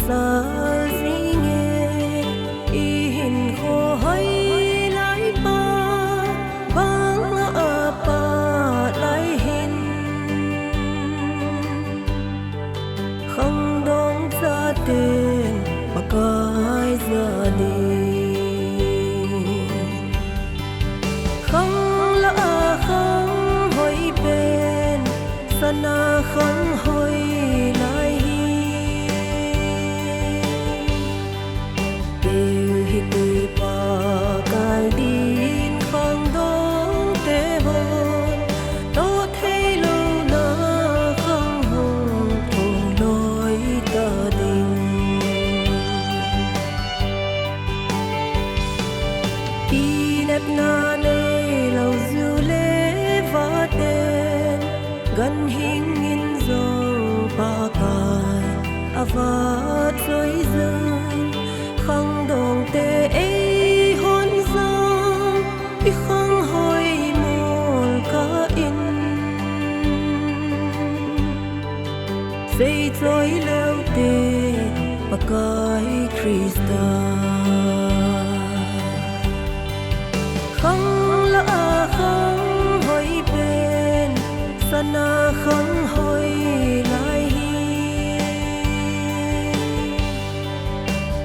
sa zi nghe y hình khô hay lại ba bang a pa lại hình Khang dong sa tên pakai gia đình Khang la Khang Hoipen sana Khang Hoi lại Tiêu hi tui pakai din Khang dong te hon to thấy lâu na Khang hong thong lối ta đình Ti nep na nơi lâu du lê va tên gần hình in dòng pakai avat rơi rơi Khang dong te ei hon zong i Khang hoi mol ka in Say trôi leo te pakai Krista Khang la Khang Hoipen sana Khang hoi lại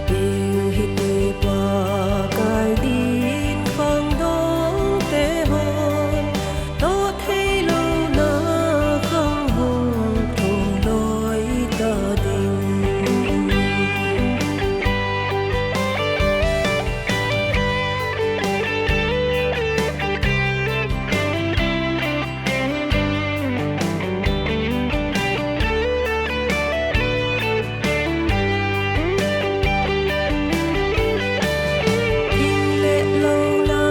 Tiêu hi tui pakai din Khang dong te hon to thấy lâu na Khang hong thong lối ta đình In lệ lâu na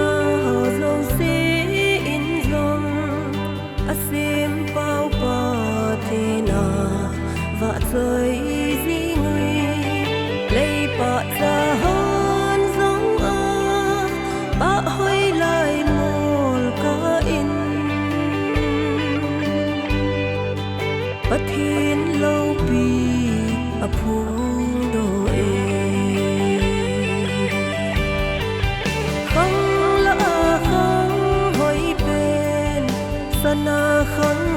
họ dâu xế in dòng a xem bao ba thế na và rơi di nguy lấy bạ ra hơn giống a bạ hoi lại mol ka in bất thiên lâu bi a phung đồ Khang la Khang Hoipen sana Khang